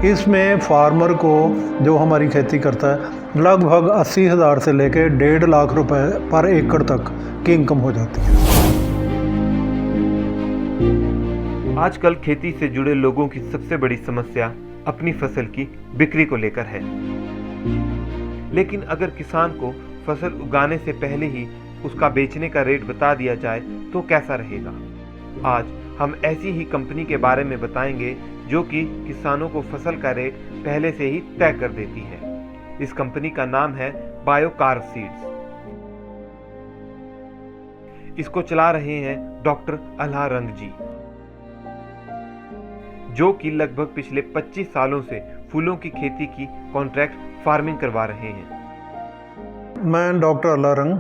इसमें फार्मर को जो हमारी खेती करता है लगभग 80,000 से लेकर 1.5 लाख रुपए पर एकड़ तक की इनकम हो जाती है। आजकल खेती से जुड़े लोगों की सबसे बड़ी समस्या अपनी फसल की बिक्री को लेकर है। लेकिन अगर किसान को फसल उगाने से पहले ही उसका बेचने का रेट बता दिया जाए तो कैसा रहेगा। आज हम ऐसी ही कंपनी के बारे में बताएंगे जो कि किसानों को फसल का रेट पहले से ही तय कर देती है। इस कंपनी का नाम है बायोकार्व सीड्स। इसको चला रहे हैं डॉक्टर अल्लाह रंग जी, जो कि लगभग पिछले 25 सालों से फूलों की खेती की कॉन्ट्रैक्ट फार्मिंग करवा रहे हैं। मैं डॉक्टर अल्लाह रंग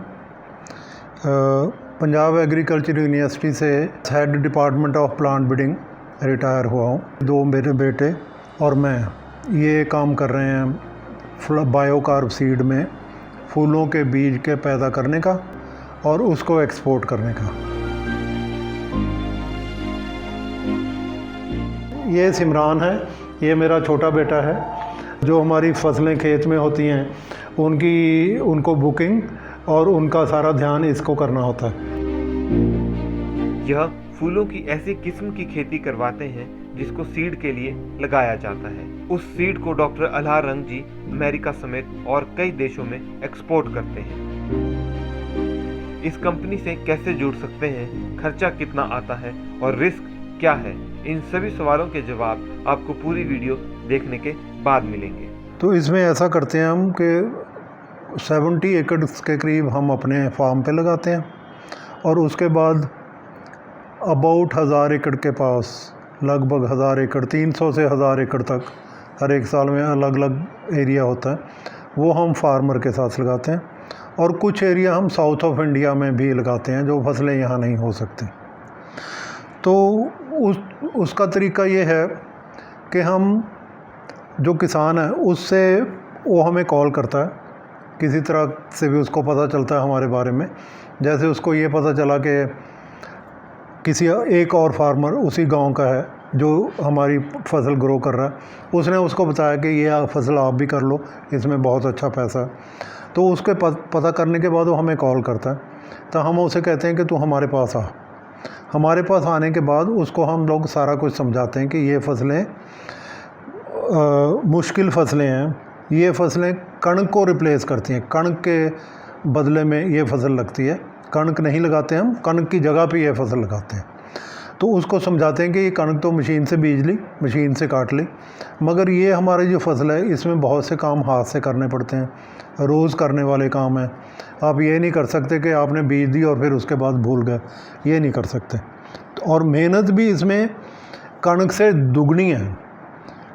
पंजाब एग्रीकल्चर यूनिवर्सिटी से head department of plant breeding retire हुआ हूँ। 2 मेरे बेटे और मैं ये काम कर रहे हैं बायोकार्व सीड में फूलों के बीज के पैदा करने का और उसको एक्सपोर्ट करने का। ये सिमरान है, ये मेरा छोटा बेटा है। जो हमारी फसलें खेत में होती हैं उनको बुकिंग और उनका सारा ध्यान इसको करना होता है। यह फूलों की ऐसी किस्म की खेती करवाते हैं जिसको सीड के लिए लगाया जाता है। उस सीड को डॉक्टर अल्लाह रंग जी अमेरिका समेत और कई देशों में एक्सपोर्ट करते हैं। इस कंपनी से कैसे जुड़ सकते हैं, खर्चा कितना आता है और रिस्क क्या है, इन सभी सवालों के जवाब आपको पूरी वीडियो देखने के बाद मिलेंगे। तो इसमें ऐसा करते हैं हम कि 70 एकड़ के करीब हम अपने फार्म पे लगाते हैं और उसके बाद अबाउट 1000 एकड़ के पास, लगभग 1000 एकड़, 300 से 1000 एकड़ तक हर एक साल में अलग अलग एरिया होता है, वो हम फार्मर के साथ लगाते हैं। और कुछ एरिया हम साउथ ऑफ इंडिया में भी लगाते हैं जो फसलें यहाँ नहीं हो सकती। तो उसका तरीका ये है कि हम जो किसान है उससे वो हमें कॉल करता है, किसी तरह से भी उसको पता चलता है हमारे बारे में। जैसे उसको ये पता चला कि किसी एक और फार्मर उसी गांव का है जो हमारी फसल ग्रो कर रहा है, उसने उसको बताया कि ये फसल आप भी कर लो, इसमें बहुत अच्छा पैसा है। तो उसके पता करने के बाद वो हमें कॉल करता है, तो हम उसे कहते हैं कि तू हमारे पास आ। हमारे पास आने के बाद उसको हम लोग सारा कुछ समझाते हैं कि ये फसलें मुश्किल फसलें हैं, ये फसलें कणक को रिप्लेस करती हैं, कणक के बदले में ये फसल लगती है। कणक नहीं लगाते हम, कणक की जगह पे ये फसल लगाते हैं। तो उसको समझाते हैं कि ये कणक तो मशीन से बीज ली, मशीन से काट ली, मगर ये हमारी जो फसल है इसमें बहुत से काम हाथ से करने पड़ते हैं, रोज़ करने वाले काम हैं। आप ये नहीं कर सकते कि आपने बीज दी और फिर उसके बाद भूल गए, ये नहीं कर सकते। और मेहनत भी इसमें कणक से दुगनी है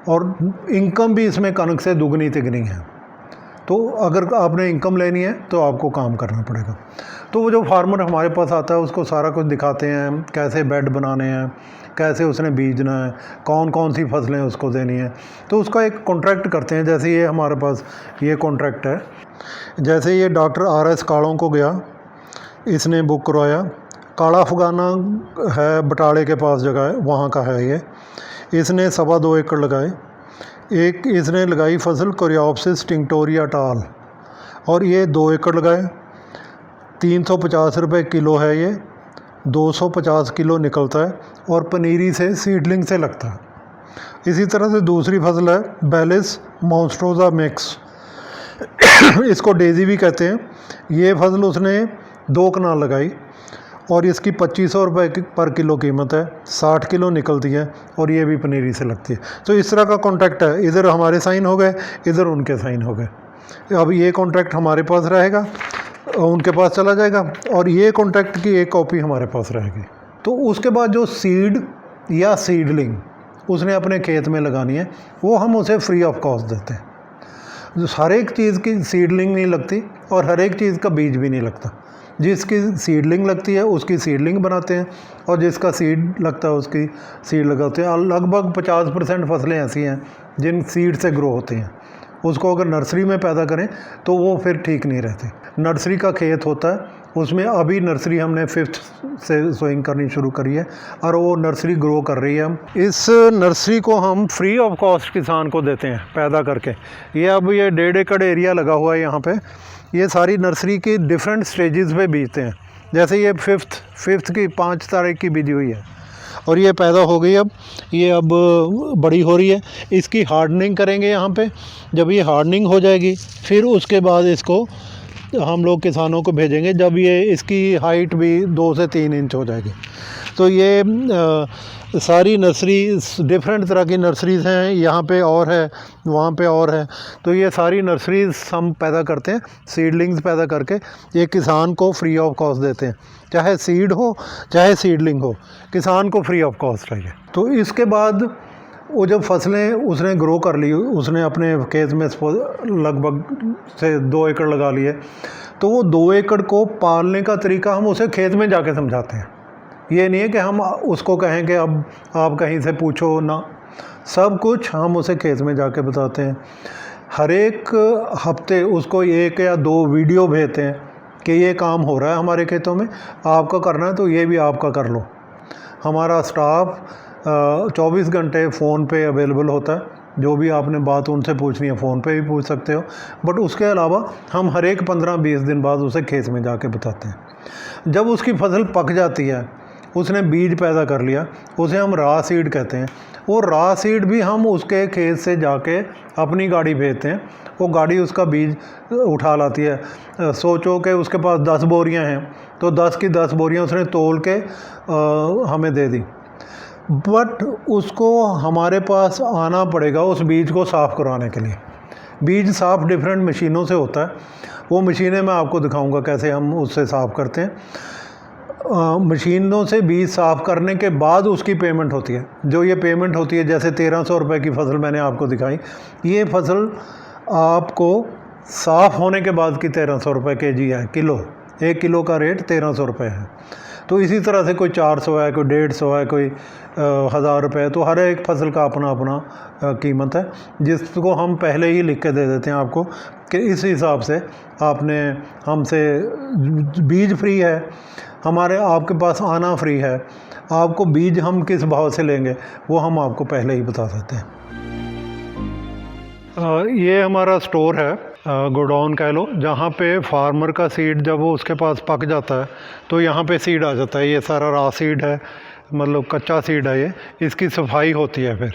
और इनकम भी इसमें कणक से दुगनी तिगनी है। तो अगर आपने इनकम लेनी है तो आपको काम करना पड़ेगा। तो वो जो फार्मर हमारे पास आता है उसको सारा कुछ दिखाते हैं, कैसे बेड बनाने हैं, कैसे उसने बीजना है, कौन कौन सी फसलें उसको देनी है। तो उसका एक कॉन्ट्रैक्ट करते हैं। जैसे ये हमारे पास ये कॉन्ट्रैक्ट है, जैसे ये डॉक्टर RS कालों को गया, इसने बुक करवाया। काला अफगाना है, बटाले के पास जगह है, वहाँ का है ये। इसने 2.25 एकड़ लगाए। एक इसने लगाई फसल कोरियोप्सिस टिंक्टोरिया टाल, और ये 2 एकड़ लगाए। 350 रुपये किलो है ये, 250 किलो निकलता है और पनीरी से सीडलिंग से लगता है। इसी तरह से दूसरी फसल है बेलिस मॉन्स्ट्रोजा मिक्स, इसको डेजी भी कहते हैं। ये फसल उसने 2 कनाल लगाई और इसकी 2500 रुपये पर किलो कीमत है, 60 किलो निकलती है और ये भी पनीरी से लगती है। तो इस तरह का कॉन्ट्रैक्ट है, इधर हमारे साइन हो गए, इधर उनके साइन हो गए। अब ये कॉन्ट्रैक्ट हमारे पास रहेगा, उनके पास चला जाएगा और ये कॉन्ट्रैक्ट की एक कॉपी हमारे पास रहेगी। तो उसके बाद जो सीड या सीडलिंग उसने अपने खेत में लगानी है वो हम उसे फ्री ऑफ कॉस्ट देते हैं। हर एक चीज़ की सीडलिंग नहीं लगती और हर एक चीज़ का बीज भी नहीं लगता। जिसकी सीडलिंग लगती है उसकी सीडलिंग बनाते हैं और जिसका सीड लगता है उसकी सीड लगाते हैं। लगभग 50% फसलें ऐसी हैं जिन सीड से ग्रो होती हैं। उसको अगर नर्सरी में पैदा करें तो वो फिर ठीक नहीं रहती। नर्सरी का खेत होता है उसमें अभी नर्सरी हमने 5th से सोइंग करनी शुरू करी है और वो नर्सरी ग्रो कर रही है। हम इस नर्सरी को हम फ्री ऑफ कॉस्ट किसान को देते हैं पैदा करके। ये अब ये 1.5 एकड़ एरिया लगा हुआ है यहाँ पे। ये सारी नर्सरी की डिफरेंट स्टेजेस पे बीजते हैं। जैसे ये 5th की 5 तारीख की बीजी हुई है और ये पैदा हो गई। अब ये अब बड़ी हो रही है। इसकी हार्डनिंग करेंगे यहाँ पे। जब ये हार्डनिंग हो जाएगी फिर उसके बाद इसको हम लोग किसानों को भेजेंगे जब ये इसकी हाइट भी 2 से 3 इंच हो जाएगी। तो ये सारी नर्सरी डिफरेंट तरह की नर्सरीज़ हैं। यहाँ पे और है, वहाँ पे और है। तो ये सारी नर्सरीज़ हम पैदा करते हैं, सीडलिंग्स पैदा करके ये किसान को फ्री ऑफ कॉस्ट देते हैं। चाहे सीड हो चाहे सीडलिंग हो, किसान को फ्री ऑफ कॉस्ट है ये। तो इसके बाद वो जब फसलें उसने ग्रो कर ली, उसने अपने खेत में लगभग से 2 एकड़ लगा लिए, तो वो 2 एकड़ को पालने का तरीका हम उसे खेत में जाके समझाते हैं। ये नहीं है कि हम उसको कहें कि अब आप कहीं से पूछो ना, सब कुछ हम उसे खेत में जाके बताते हैं। हर एक हफ्ते उसको 1 या 2 वीडियो भेजते हैं कि ये काम हो रहा है हमारे खेतों में, आपका करना है तो ये भी आपका कर लो। हमारा स्टाफ 24 घंटे फ़ोन पे अवेलेबल होता है। जो भी आपने बात उनसे पूछनी है फ़ोन पे भी पूछ सकते हो। बट उसके अलावा हम हर एक 15-20 दिन बाद उसे खेत में जाके बताते हैं। जब उसकी फसल पक जाती है, उसने बीज पैदा कर लिया, उसे हम रॉ सीड कहते हैं। वो रॉ सीड भी हम उसके खेत से जाके अपनी गाड़ी भेजते हैं। वो गाड़ी उसका बीज उठा लाती है। सोचो कि उसके पास 10 बोरियां हैं, तो 10 की 10 बोरियां उसने तोल के हमें दे दी। बट उसको हमारे पास आना पड़ेगा उस बीज को साफ़ करवाने के लिए। बीज साफ़ डिफरेंट मशीनों से होता है। वो मशीनें मैं आपको दिखाऊंगा कैसे हम उससे साफ़ करते हैं। मशीनों से बीज साफ़ करने के बाद उसकी पेमेंट होती है। जो ये पेमेंट होती है, जैसे 1300 रुपये की फसल मैंने आपको दिखाई, ये फसल आपको साफ़ होने के बाद की 1300 रुपये kg है, किलो। 1 किलो का रेट 1300 रुपये है। तो इसी तरह से कोई 400 है, कोई 150 है, कोई 1000 रुपये। तो हर एक फसल का अपना अपना कीमत है, जिसको हम पहले ही लिख के दे देते हैं आपको कि इस हिसाब से आपने हमसे बीज फ्री है, हमारे आपके पास आना फ्री है, आपको बीज हम किस भाव से लेंगे वो हम आपको पहले ही बता देते हैं। ये हमारा स्टोर है, गोडाउन कह लो, जहाँ पे फार्मर का सीड जब वो उसके पास पक जाता है तो यहाँ पे सीड आ जाता है। ये सारा रॉ सीड है, मतलब कच्चा सीड है ये। इसकी सफाई होती है फिर।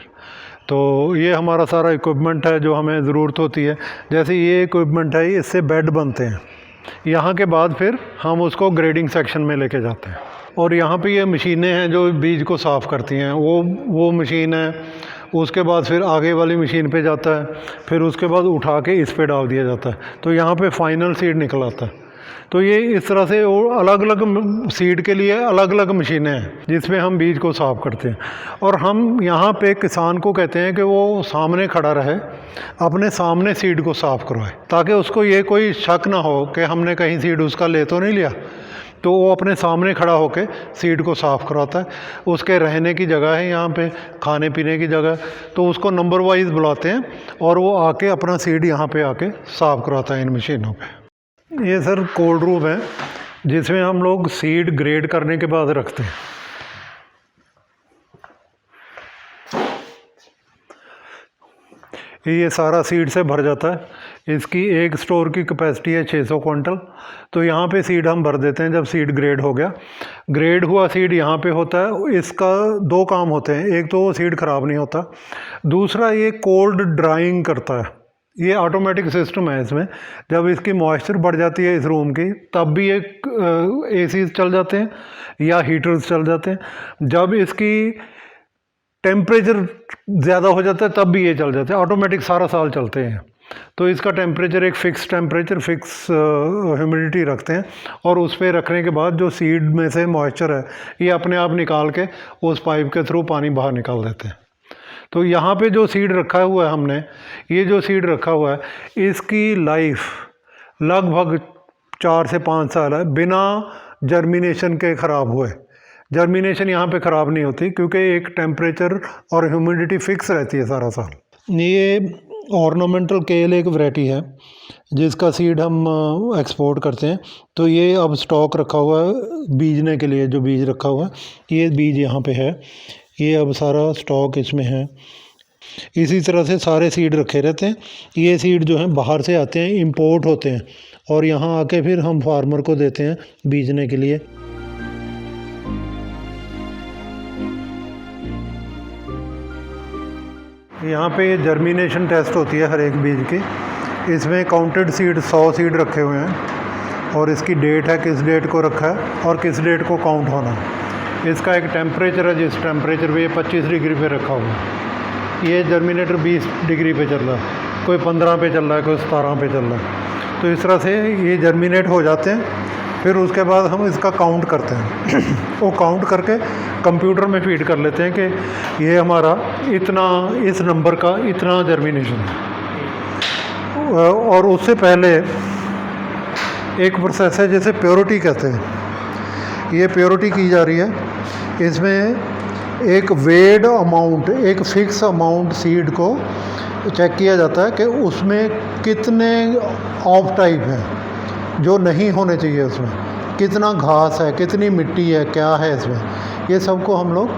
तो ये हमारा सारा इक्विपमेंट है जो हमें ज़रूरत होती है। जैसे ये इक्विपमेंट है, इससे बेड बनते हैं। यहाँ के बाद फिर हम उसको ग्रेडिंग सेक्शन में लेके जाते हैं। और यहाँ पे ये मशीनें हैं जो बीज को साफ़ करती हैं। वो मशीन है। उसके बाद फिर आगे वाली मशीन पे जाता है, फिर उसके बाद उठा के इस पे डाल दिया जाता है। तो यहाँ पे फाइनल सीड निकल आता है। तो ये इस तरह से और अलग अलग सीड के लिए अलग अलग मशीनें हैं जिसमें हम बीज को साफ़ करते हैं। और हम यहाँ पे किसान को कहते हैं कि वो सामने खड़ा रहे, अपने सामने सीड को साफ़ करवाए, ताकि उसको ये कोई शक ना हो कि हमने कहीं सीड उसका ले तो नहीं लिया। तो वो अपने सामने खड़ा होकर सीड को साफ़ कराता है। उसके रहने की जगह है यहाँ पे, खाने पीने की जगह, तो उसको नंबर वाइज बुलाते हैं और वो आके अपना सीड यहाँ पे आके साफ़ कराता है इन मशीनों पे। ये सर कोल्ड रूम है जिसमें हम लोग सीड ग्रेड करने के बाद रखते हैं। ये सारा सीड से भर जाता है। इसकी एक स्टोर की कैपेसिटी है 600 क्विंटल। तो यहाँ पे सीड हम भर देते हैं जब सीड ग्रेड हो गया। ग्रेड हुआ सीड यहाँ पे होता है। इसका 2 काम होते हैं, एक तो वो सीड ख़राब नहीं होता, दूसरा ये कोल्ड ड्राइंग करता है। ये ऑटोमेटिक सिस्टम है इसमें। जब इसकी मॉइस्चर बढ़ जाती है इस रूम की, तब भी एक एसीज चल जाते हैं या हीटर्स चल जाते हैं। जब इसकी टेम्परेचर ज़्यादा हो जाता है तब भी ये चल जाते हैं। ऑटोमेटिक सारा साल चलते हैं। तो इसका टेम्परेचर एक फ़िक्स टेम्परेचर, फ़िक्स ह्यूमिडिटी रखते हैं और उस पर रखने के बाद जो सीड में से मॉइस्चर है ये अपने आप निकाल के उस पाइप के थ्रू पानी बाहर निकाल देते हैं। तो यहाँ पे जो सीड रखा हुआ है हमने, ये जो सीड रखा हुआ है, इसकी लाइफ लगभग 4 से 5 साल है बिना जर्मिनेशन के ख़राब हुए। जर्मिनेशन यहाँ पे ख़राब नहीं होती क्योंकि एक टेम्परेचर और ह्यूमिडिटी फ़िक्स रहती है सारा साल। ये ऑर्नामेंटल केल एक वैरायटी है जिसका सीड हम एक्सपोर्ट करते हैं। तो ये अब स्टॉक रखा हुआ है बीजने के लिए, जो बीज रखा हुआ है ये बीज यहाँ पे है, ये अब सारा स्टॉक इसमें है। इसी तरह से सारे सीड रखे रहते हैं। ये सीड जो हैं बाहर से आते हैं, इंपोर्ट होते हैं और यहाँ आके फिर हम फार्मर को देते हैं बीजने के लिए। यहाँ पे जर्मिनेशन टेस्ट होती है हर एक बीज की। इसमें काउंटेड सीड 100 सीड रखे हुए हैं और इसकी डेट है, किस डेट को रखा है और किस डेट को काउंट होना है। इसका एक टेम्परेचर है, जिस टेम्परेचर पे ये 25 डिग्री पे रखा हुआ है। ये जर्मिनेटर 20 डिग्री पे चल रहा है, कोई 15 पे चल रहा है, कोई 17 पे चल रहा है। तो इस तरह से ये जर्मिनेट हो जाते हैं। फिर उसके बाद हम इसका काउंट करते हैं वो काउंट करके कंप्यूटर में फीड कर लेते हैं कि ये हमारा इतना, इस नंबर का इतना जर्मिनेशन है। और उससे पहले एक प्रोसेस है जिसे प्योरिटी कहते हैं। ये प्योरिटी की जा रही है। इसमें एक वेड अमाउंट, एक फिक्स अमाउंट सीड को चेक किया जाता है कि उसमें कितने ऑफ टाइप हैं जो नहीं होने चाहिए, उसमें कितना घास है, कितनी मिट्टी है, क्या है इसमें, ये सबको हम लोग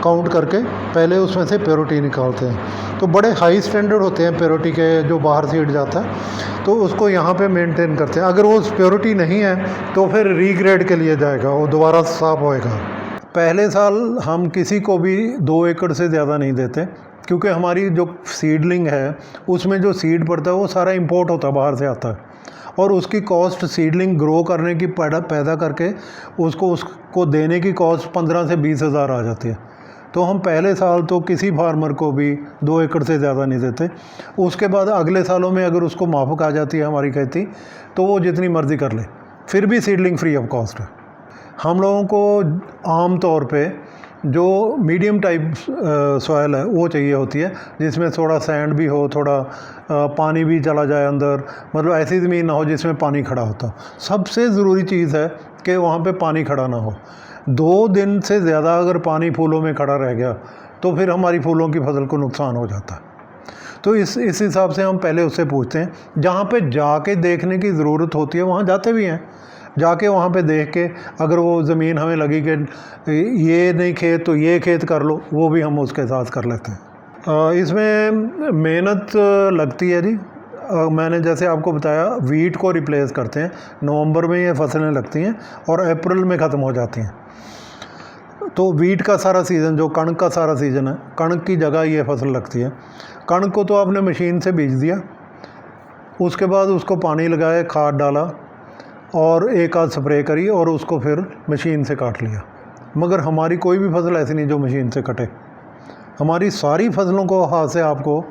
काउंट करके पहले उसमें से प्योरिटी निकालते हैं। तो बड़े हाई स्टैंडर्ड होते हैं प्योरिटी के, जो बाहर सीड जाता है तो उसको यहाँ पे मेंटेन करते हैं। अगर वो प्योरिटी नहीं है तो फिर रीग्रेड के लिए जाएगा, वो दोबारा साफ होएगा। पहले साल हम किसी को भी 2 एकड़ से ज़्यादा नहीं देते, क्योंकि हमारी जो सीडलिंग है उसमें जो सीड पड़ता है वो सारा इंपोर्ट होता है, बाहर से आता है। और उसकी कॉस्ट सीडलिंग ग्रो करने की पैदा करके उसको देने की कॉस्ट 15 से 20 हज़ार आ जाती है। तो हम पहले साल तो किसी फार्मर को भी 2 एकड़ से ज़्यादा नहीं देते। उसके बाद अगले सालों में अगर उसको माफ़क आ जाती है हमारी खेती, तो वो जितनी मर्ज़ी कर ले, फिर भी सीडलिंग फ्री ऑफ कॉस्ट है। हम लोगों को आम तौर पे जो मीडियम टाइप सॉयल है वो चाहिए होती है, जिसमें थोड़ा सैंड भी हो, थोड़ा पानी भी चला जाए अंदर, मतलब ऐसी ज़मीन ना हो जिसमें पानी खड़ा होता। सबसे ज़रूरी चीज़ है कि वहाँ पे पानी खड़ा ना हो। 2 दिन से ज़्यादा अगर पानी फूलों में खड़ा रह गया तो फिर हमारी फूलों की फसल को नुकसान हो जाता है। तो इस हिसाब से हम पहले उससे पूछते हैं। जहाँ पे जाके देखने की ज़रूरत होती है वहाँ जाते भी हैं। जाके वहाँ पे देख के अगर वो ज़मीन हमें लगी कि ये नहीं खेत तो ये खेत कर लो, वो भी हम उसके साथ कर लेते हैं। इसमें मेहनत लगती है जी। मैंने जैसे आपको बताया, वीट को रिप्लेस करते हैं। नवंबर में ये फसलें लगती हैं और अप्रैल में ख़त्म हो जाती हैं। तो वीट का सारा सीज़न, जो कणक का सारा सीज़न है, कणक की जगह ये फसल लगती है। कणक को तो आपने मशीन से बीज दिया, उसके बाद उसको पानी लगाए, खाद डाला और एक आध स्प्रे करी और उसको फिर मशीन से काट लिया। मगर हमारी कोई भी फसल ऐसी नहीं जो मशीन से कटे। हमारी सारी फसलों को हाथ से आपको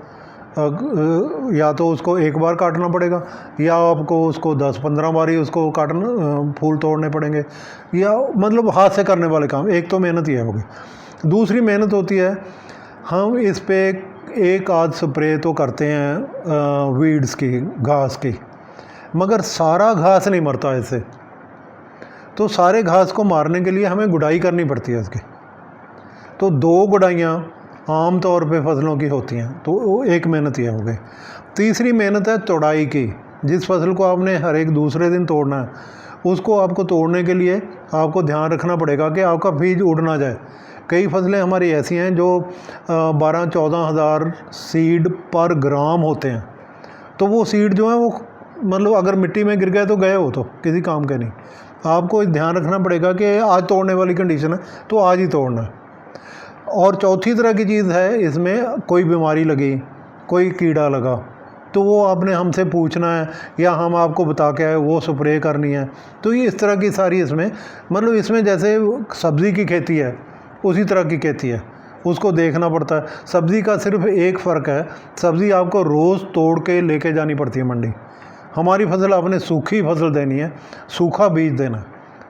या तो उसको एक बार काटना पड़ेगा, या आपको उसको 10-15 बार ही उसको काटना, फूल तोड़ने पड़ेंगे, या मतलब हाथ से करने वाले काम। एक तो मेहनत ये होगी। दूसरी मेहनत होती है, हम इस पे एक आध स्प्रे तो करते हैं वीड्स की, घास की, मगर सारा घास नहीं मरता इससे। तो सारे घास को मारने के लिए हमें गुड़ाई करनी पड़ती है इसकी। तो 2 गुड़ाइयाँ आम तौर पे फसलों की होती हैं। तो वो एक मेहनत ये हो गई। तीसरी मेहनत है तोड़ाई की। जिस फसल को आपने हर एक दूसरे दिन तोड़ना है, उसको आपको तोड़ने के लिए आपको ध्यान रखना पड़ेगा कि आपका बीज उड़ ना जाए। कई फसलें हमारी ऐसी हैं जो 12-14 हज़ार सीड पर ग्राम होते हैं। तो वो सीड जो है वो मतलब अगर मिट्टी में गिर गए तो गए हो, तो किसी काम के नहीं। आपको ध्यान रखना पड़ेगा कि आज तोड़ने वाली कंडीशन है तो आज ही तोड़ना है। और चौथी तरह की चीज़ है, इसमें कोई बीमारी लगी, कोई कीड़ा लगा, तो वो आपने हमसे पूछना है या हम आपको बता के आए वो स्प्रे करनी है। तो ये इस तरह की सारी इसमें, मतलब इसमें जैसे सब्ज़ी की खेती है उसी तरह की खेती है, उसको देखना पड़ता है। सब्ज़ी का सिर्फ एक फ़र्क है, सब्ज़ी आपको रोज़ तोड़ के लेके जानी पड़ती है मंडी। हमारी फसल आपने सूखी फसल देनी है, सूखा बीज देना है,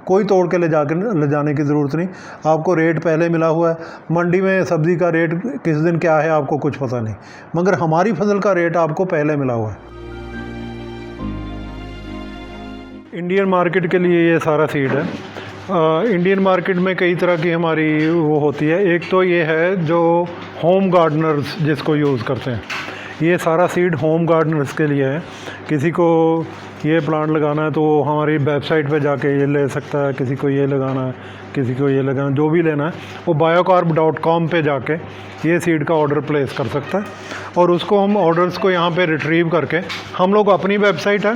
कोई तोड़ के ले जाने की ज़रूरत नहीं। आपको रेट पहले मिला हुआ है। मंडी में सब्ज़ी का रेट किस दिन क्या है आपको कुछ पता नहीं, मगर हमारी फसल का रेट आपको पहले मिला हुआ है। इंडियन मार्केट के लिए ये सारा सीड है। इंडियन मार्केट में कई तरह की हमारी वो होती है। एक तो ये है जो होम गार्डनर्स जिसको यूज़ करते हैं, ये सारा सीड होम गार्डनर्स के लिए है। किसी को ये प्लांट लगाना है तो वो हमारी वेबसाइट पे जाके ये ले सकता है, किसी को ये लगाना है, किसी को ये लगाना, जो भी लेना है वो biocarb.com पे जाके ये सीड का ऑर्डर प्लेस कर सकता है। और उसको हम ऑर्डर्स को यहाँ पे रिट्रीव करके, हम लोग अपनी वेबसाइट है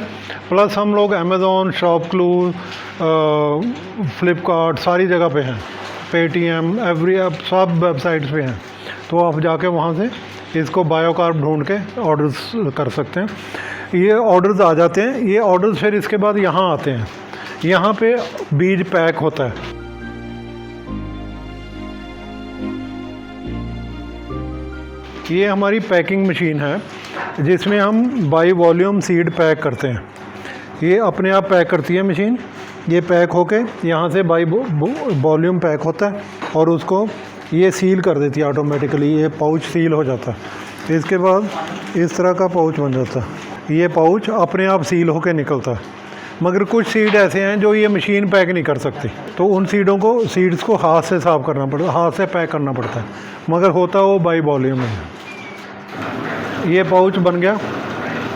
प्लस हम लोग अमेज़ॉन, शॉपक्लूज, फ्लिपकार्ट सारी जगह पे हैं, पेटीएम, सब वेबसाइट्स पे हैं। तो आप जाके वहाँ से इसको बायोकार्ब ढूंढ के ऑर्डर्स कर सकते हैं। ये ऑर्डर्स आ जाते हैं, ये ऑर्डर्स फिर इसके बाद यहाँ आते हैं, यहाँ पे बीज पैक होता है। ये हमारी पैकिंग मशीन है जिसमें हम बाई वॉल्यूम सीड पैक करते हैं। ये अपने आप पैक करती है मशीन, ये पैक होके यहाँ से बाई वॉल्यूम पैक होता है और उसको ये सील कर देती है ऑटोमेटिकली। ये पाउच सील हो जाता है, इसके बाद इस तरह का पाउच बन जाता है। ये पाउच अपने आप सील होके निकलता है। मगर कुछ सीड ऐसे हैं जो ये मशीन पैक नहीं कर सकती, तो उन सीड्स को हाथ से साफ़ करना पड़ता है, हाथ से पैक करना पड़ता है, मगर होता वो बाई वॉल्यूम है। ये पाउच बन गया,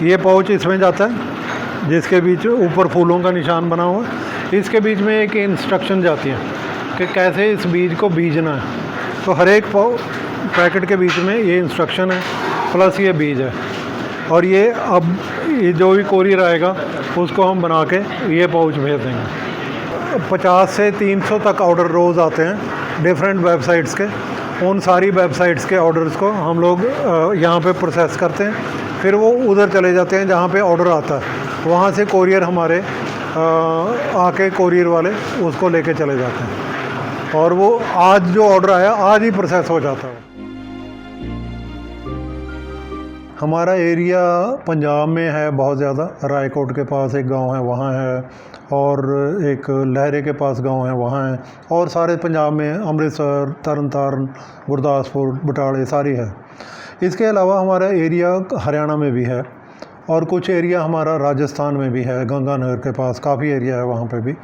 ये पाउच इसमें जाता है जिसके बीच ऊपर फूलों का निशान बना हुआ है। इसके बीच में एक इंस्ट्रक्शन जाती है कि कैसे इस बीज को बीजना है। तो हर एक पैकेट के बीच में ये इंस्ट्रक्शन है प्लस ये बीज है। और ये अब ये जो भी कोरियर आएगा उसको हम बना के ये पाउच भेज देंगे। 50 से 300 तक ऑर्डर रोज़ आते हैं डिफरेंट वेबसाइट्स के। उन सारी वेबसाइट्स के ऑर्डर्स को हम लोग यहाँ पे प्रोसेस करते हैं, फिर वो उधर चले जाते हैं जहाँ पे ऑर्डर आता है। वहाँ से कोरियर हमारे आके कोरियर वाले उसको लेके चले जाते हैं और वो आज जो ऑर्डर आया आज ही प्रोसेस हो जाता है। हमारा एरिया पंजाब में है बहुत ज़्यादा। रायकोट के पास एक गांव है वहाँ है, और एक लहरे के पास गांव है वहाँ है, और सारे पंजाब में अमृतसर, तरन तारण, गुरदासपुर, बटाले सारी है। इसके अलावा हमारा एरिया हरियाणा में भी है और कुछ एरिया हमारा राजस्थान में भी है, गंगानगर के पास काफ़ी एरिया है वहाँ पे भी।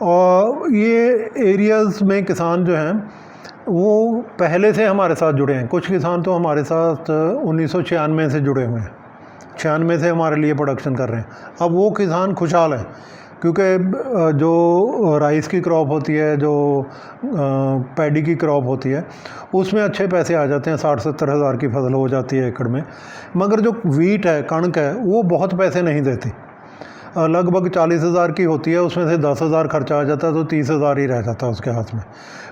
और ये एरियाज़ में किसान जो हैं वो पहले से हमारे साथ जुड़े हैं। कुछ किसान तो हमारे साथ 1996 से जुड़े हुए हैं, 96 से हमारे लिए प्रोडक्शन कर रहे हैं। अब वो किसान खुशहाल हैं क्योंकि जो राइस की क्रॉप होती है, जो पैडी की क्रॉप होती है, उसमें अच्छे पैसे आ जाते हैं, 60-70 हज़ार की फसल हो जाती है एकड़ में। मगर जो वीट है, कणक है, वो बहुत पैसे नहीं देती। लगभग 40 हज़ार की होती है, उसमें से 10 हज़ार खर्चा आ जाता है तो 30 हज़ार ही रह जाता है उसके हाथ में।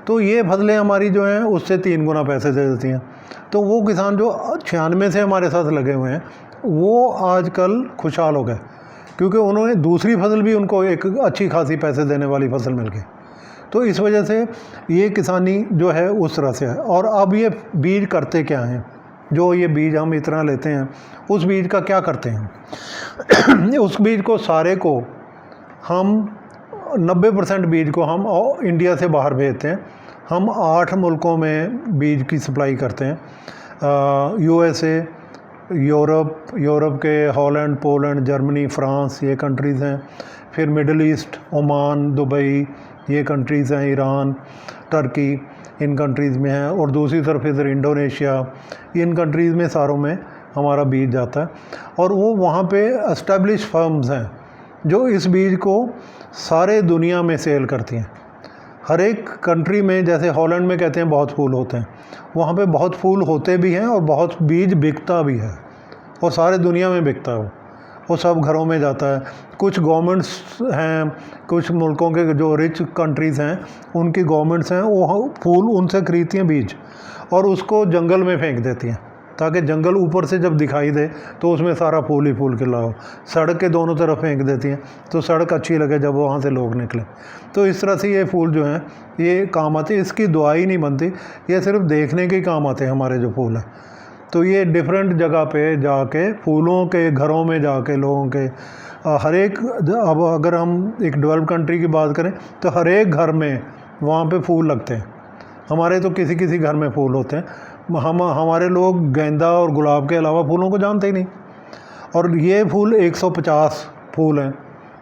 तो ये फसलें हमारी जो हैं उससे 3 गुना पैसे दे देती हैं। तो वो किसान जो 96 से हमारे साथ लगे हुए हैं वो आजकल खुशहाल हो गए क्योंकि उन्होंने दूसरी फसल भी उनको एक अच्छी खासी पैसे देने वाली फसल मिल गई। तो इस वजह से ये किसानी जो है उस तरह से है। और अब ये बीज करते क्या हैं, जो ये बीज हम इतना लेते हैं उस बीज का क्या करते हैं उस बीज को सारे को हम 90% बीज को हम इंडिया से बाहर भेजते हैं। हम 8 मुल्कों में बीज की सप्लाई करते हैं। यूएसए, यूरोप के हॉलैंड, पोलैंड, जर्मनी, फ्रांस, ये कंट्रीज़ हैं। फिर मिडल ईस्ट, ओमान, दुबई, ये कंट्रीज़ हैं, ईरान, टर्की, इन कंट्रीज़ में हैं। और दूसरी तरफ इधर इंडोनेशिया, इन कंट्रीज़ में सारों में हमारा बीज जाता है। और वो वहाँ पे एस्टेब्लिश फर्म्स हैं जो इस बीज को सारे दुनिया में सेल करती हैं। हर एक कंट्री में, जैसे हॉलैंड में कहते हैं बहुत फूल होते हैं, वहाँ पे बहुत फूल होते भी हैं और बहुत बीज बिकता भी है और सारे दुनिया में बिकता है वो सब घरों में जाता है। कुछ गवर्नमेंट्स हैं, कुछ मुल्कों के जो रिच कंट्रीज़ हैं उनकी गवर्नमेंट्स हैं, वो फूल उनसे खरीदती हैं बीज और उसको जंगल में फेंक देती हैं ताकि जंगल ऊपर से जब दिखाई दे तो उसमें सारा फूल ही फूल खिला हो। सड़क के दोनों तरफ फेंक देती हैं तो सड़क अच्छी लगे जब वहाँ से लोग निकले। तो इस तरह से ये फूल जो हैं ये काम आते हैं। इसकी दवाई नहीं बनती, ये सिर्फ देखने के काम आते हैं हमारे जो फूल हैं। तो ये डिफरेंट जगह पे जाके फूलों के घरों में जाके लोगों के हर एक, अब अगर हम एक डेवलप कंट्री की बात करें तो हर एक घर में वहाँ पे फूल लगते हैं। हमारे तो किसी किसी घर में फूल होते हैं। हमारे लोग गेंदा और गुलाब के अलावा फूलों को जानते ही नहीं। और ये फूल 150 फूल हैं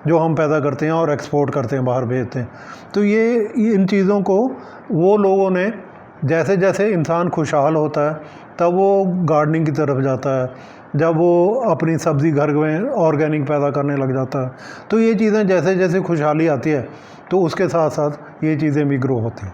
जो हम पैदा करते हैं और एक्सपोर्ट करते हैं, बाहर भेजते हैं। तो ये इन चीज़ों को वो लोगों ने, जैसे जैसे इंसान खुशहाल होता है तब वो गार्डनिंग की तरफ जाता है, जब वो अपनी सब्ज़ी घर में ऑर्गेनिक पैदा करने लग जाता है। तो ये चीज़ें जैसे जैसे खुशहाली आती है तो उसके साथ साथ ये चीज़ें भी ग्रो होती हैं।